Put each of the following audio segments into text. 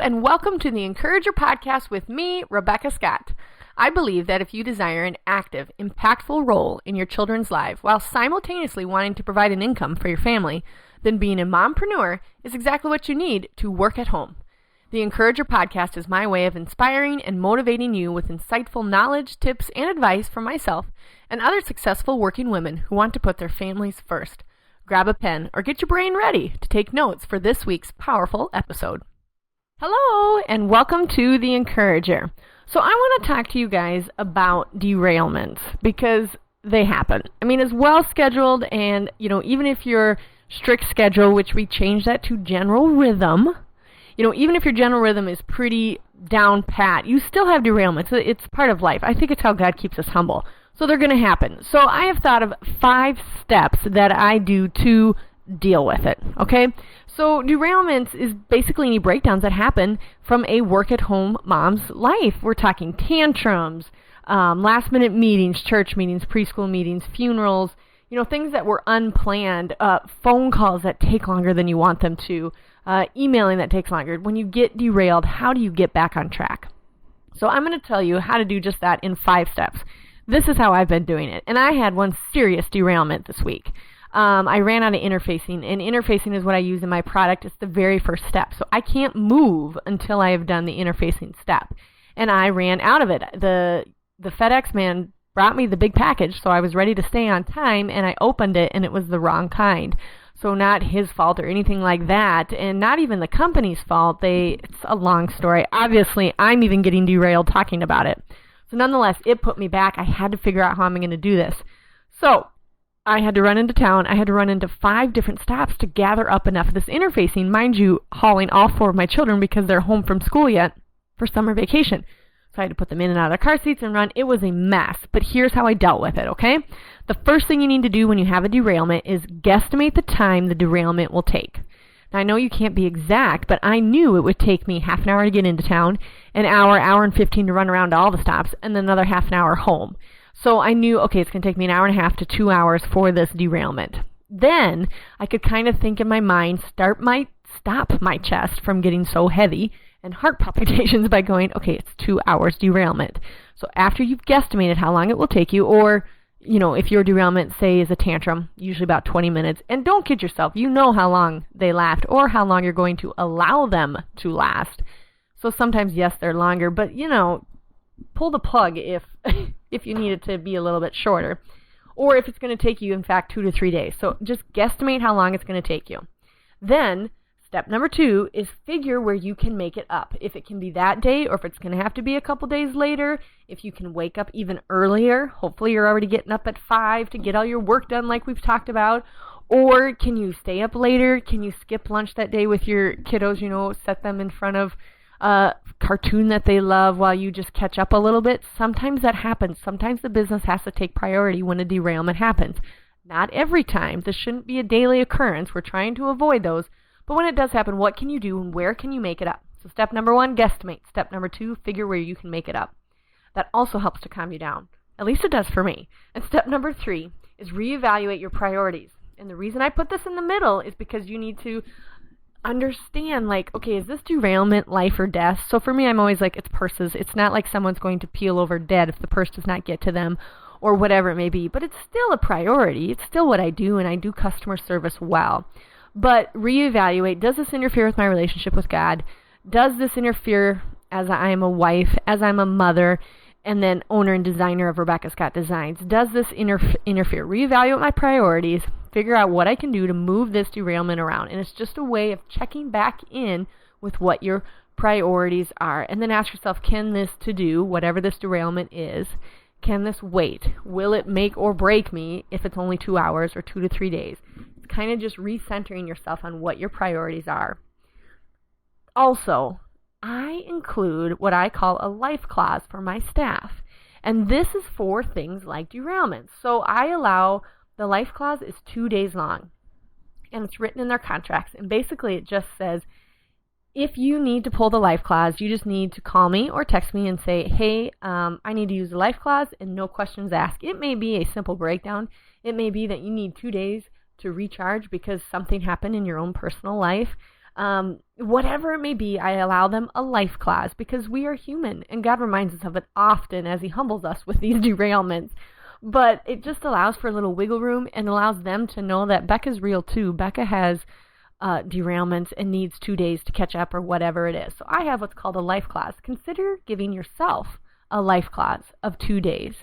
and welcome to the Encourager Podcast with me, Rebekah Scott. I believe that if you desire an active, impactful role in your children's life while simultaneously wanting to provide an income for your family, then being a mompreneur is exactly what you need to work at home. The Encourager Podcast is my way of inspiring and motivating you with insightful knowledge, tips, and advice from myself and other successful working women who want to put their families first. Grab a pen or get your brain ready to take notes for this week's powerful episode. Hello, and welcome to The Encourager. So I want to talk to you guys about derailments because they happen. I mean, it's well scheduled, and even if your strict schedule, which we changed that to general rhythm, even if your general rhythm is pretty down pat, you still have derailments. It's part of life. I think it's how God keeps us humble. So they're going to happen. So I have thought of 5 steps that I do to deal with it, okay? So derailments is basically any breakdowns that happen from a work-at-home mom's life. We're talking tantrums, last-minute meetings, church meetings, preschool meetings, funerals, things that were unplanned, phone calls that take longer than you want them to, emailing that takes longer. When you get derailed, how do you get back on track? So I'm going to tell you how to do just that in 5 steps. This is how I've been doing it. And I had one serious derailment this week. I ran out of interfacing, and interfacing is what I use in my product. It's the very first step. So I can't move until I have done the interfacing step. And I ran out of it. The FedEx man brought me the big package, so I was ready to stay on time, and I opened it, and it was the wrong kind. So not his fault or anything like that, and not even the company's fault. It's a long story. Obviously, I'm even getting derailed talking about it. So nonetheless, it put me back. I had to figure out how I'm going to do this. So I had to run into town. I had to run into 5 different stops to gather up enough of this interfacing, mind you, hauling all 4 of my children because they're home from school yet for summer vacation. So I had to put them in and out of their car seats and run. It was a mess, but here's how I dealt with it, okay? The first thing you need to do when you have a derailment is guesstimate the time the derailment will take. Now, I know you can't be exact, but I knew it would take me half an hour to get into town, an hour and 15 to run around to all the stops, and then another half an hour home. So I knew, okay, it's going to take me an hour and a half to 2 hours for this derailment. Then I could kind of think in my mind, stop my chest from getting so heavy and heart palpitations by going, okay, it's 2 hours derailment. So after you've guesstimated how long it will take you, or, if your derailment, say, is a tantrum, usually about 20 minutes, and don't kid yourself, you know how long they last or how long you're going to allow them to last. So sometimes, yes, they're longer, but, pull the plug if you need it to be a little bit shorter, or if it's going to take you, in fact, 2 to 3 days. So just guesstimate how long it's going to take you. Then step number 2 is figure where you can make it up. If it can be that day, or if it's going to have to be a couple days later, if you can wake up even earlier, hopefully you're already getting up at 5 to get all your work done like we've talked about, or can you stay up later? Can you skip lunch that day with your kiddos, set them in front of a cartoon that they love while you just catch up a little bit? Sometimes that happens. Sometimes the business has to take priority when a derailment happens. Not every time. This shouldn't be a daily occurrence. We're trying to avoid those. But when it does happen, what can you do and where can you make it up? So step number 1, guesstimate. Step number 2, figure where you can make it up. That also helps to calm you down. At least it does for me. And step number 3 is reevaluate your priorities. And the reason I put this in the middle is because you need to understand, okay, is this derailment life or death? So for me, I'm always like, it's purses. It's not like someone's going to peel over dead if the purse does not get to them or whatever it may be. But it's still a priority. It's still what I do, and I do customer service well. But reevaluate, does this interfere with my relationship with God? Does this interfere as I am a wife, as I'm a mother, and then owner and designer of Rebekah Scott Designs? Does this interfere? Reevaluate my priorities, figure out what I can do to move this derailment around. And it's just a way of checking back in with what your priorities are. And then ask yourself, can this to-do, whatever this derailment is, can this wait? Will it make or break me if it's only 2 hours or 2 to 3 days? It's kind of just recentering yourself on what your priorities are. Also, I include what I call a life clause for my staff. And this is for things like derailments. So I allow, the life clause is 2 days long. And it's written in their contracts. And basically it just says, if you need to pull the life clause, you just need to call me or text me and say, hey, I need to use the life clause, and no questions asked. It may be a simple breakdown. It may be that you need 2 days to recharge because something happened in your own personal life. Whatever it may be, I allow them a life clause because we are human, and God reminds us of it often as he humbles us with these derailments. But it just allows for a little wiggle room and allows them to know that Becca's real too. Becca has derailments and needs 2 days to catch up or whatever it is. So I have what's called a life clause. Consider giving yourself a life clause of 2 days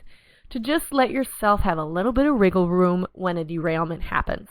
to just let yourself have a little bit of wiggle room when a derailment happens.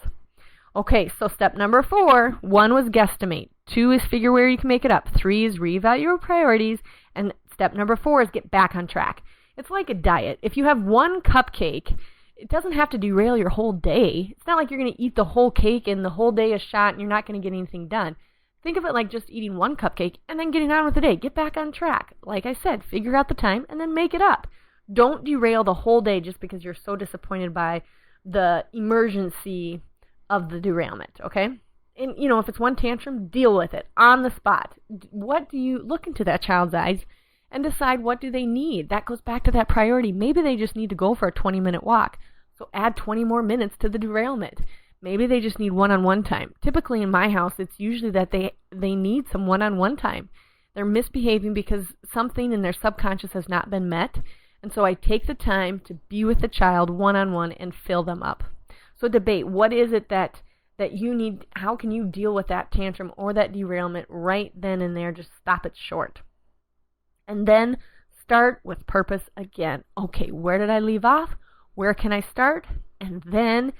Okay, so step number 4, 1 was guesstimate. 2 is figure where you can make it up. 3 is reevaluate your priorities. And step number 4 is get back on track. It's like a diet. If you have 1 cupcake, it doesn't have to derail your whole day. It's not like you're going to eat the whole cake and the whole day is shot and you're not going to get anything done. Think of it like just eating 1 cupcake and then getting on with the day. Get back on track. Like I said, figure out the time and then make it up. Don't derail the whole day just because you're so disappointed by the emergency of the derailment, okay? And, if it's 1 tantrum, deal with it on the spot. What do you look into that child's eyes and decide what do they need? That goes back to that priority. Maybe they just need to go for a 20-minute walk. So add 20 more minutes to the derailment. Maybe they just need one-on-one time. Typically in my house, it's usually that they need some one-on-one time. They're misbehaving because something in their subconscious has not been met. And so I take the time to be with the child one-on-one and fill them up. So debate, what is it that you need? How can you deal with that tantrum or that derailment right then and there? Just stop it short. And then start with purpose again. Okay, where did I leave off? Where can I start? And then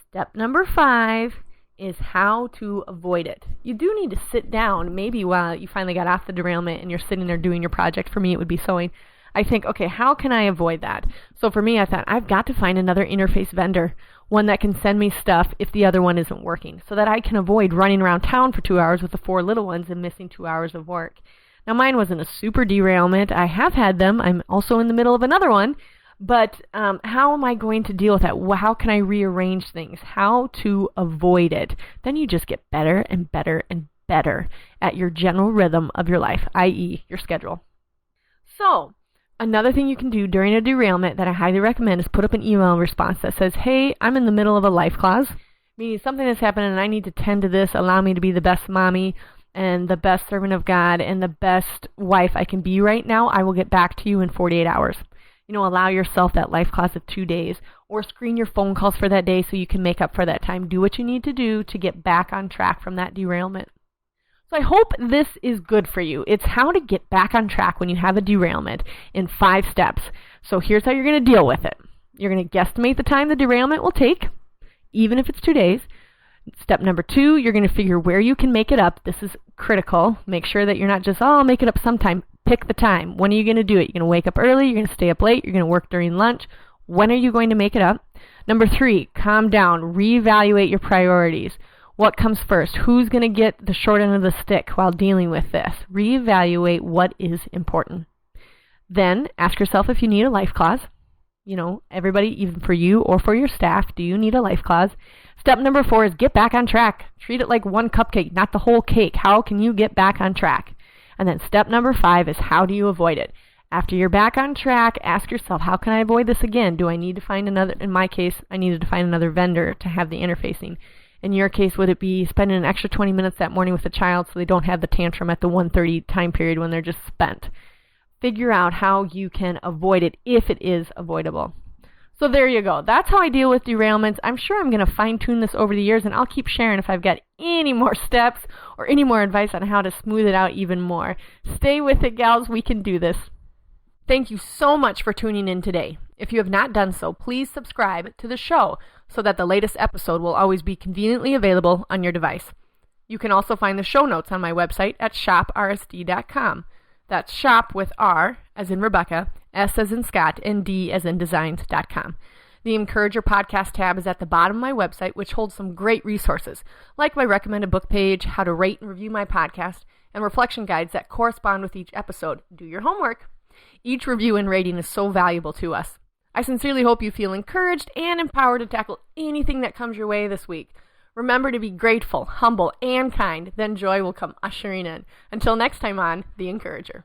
step number 5 is how to avoid it. You do need to sit down, maybe while you finally got off the derailment and you're sitting there doing your project. For me, it would be sewing. I think, okay, how can I avoid that? So for me, I thought, I've got to find another interface vendor, one that can send me stuff if the other one isn't working, so that I can avoid running around town for 2 hours with the 4 little ones and missing 2 hours of work. Now, mine wasn't a super derailment. I have had them. I'm also in the middle of another one. But how am I going to deal with that? How can I rearrange things? How to avoid it? Then you just get better and better and better at your general rhythm of your life, i.e. your schedule. So, another thing you can do during a derailment that I highly recommend is put up an email response that says, hey, I'm in the middle of a life clause, meaning something has happened and I need to tend to this. Allow me to be the best mommy and the best servant of God and the best wife I can be right now. I will get back to you in 48 hours. Allow yourself that life clause of 2 days, or screen your phone calls for that day so you can make up for that time. Do what you need to do to get back on track from that derailment. So I hope this is good for you. It's how to get back on track when you have a derailment in 5 steps. So here's how you're going to deal with it. You're going to guesstimate the time the derailment will take, even if it's 2 days. Step number 2, you're going to figure where you can make it up. This is critical. Make sure that you're not just, I'll make it up sometime. Pick the time. When are you going to do it? You're going to wake up early. You're going to stay up late. You're going to work during lunch. When are you going to make it up? Number 3, calm down. Reevaluate your priorities. What comes first? Who's going to get the short end of the stick while dealing with this? Reevaluate what is important. Then ask yourself if you need a life clause. Everybody, even for you or for your staff, do you need a life clause? Step number 4 is get back on track. Treat it like 1 cupcake, not the whole cake. How can you get back on track? And then step number 5 is how do you avoid it? After you're back on track, ask yourself, how can I avoid this again? Do I need to find another? In my case, I needed to find another vendor to have the interfacing. In your case, would it be spending an extra 20 minutes that morning with the child so they don't have the tantrum at the 1:30 time period when they're just spent? Figure out how you can avoid it if it is avoidable. So there you go. That's how I deal with derailments. I'm sure I'm going to fine-tune this over the years, and I'll keep sharing if I've got any more steps or any more advice on how to smooth it out even more. Stay with it, gals. We can do this. Thank you so much for tuning in today. If you have not done so, please subscribe to the show so that the latest episode will always be conveniently available on your device. You can also find the show notes on my website at shoprsd.com. That's shop with R as in Rebekah, S as in Scott, and D as in designs.com. The Encourager podcast tab is at the bottom of my website, which holds some great resources, like my recommended book page, how to rate and review my podcast, and reflection guides that correspond with each episode. Do your homework. Each review and rating is so valuable to us. I sincerely hope you feel encouraged and empowered to tackle anything that comes your way this week. Remember to be grateful, humble, and kind. Then joy will come ushering in. Until next time on The Encourager.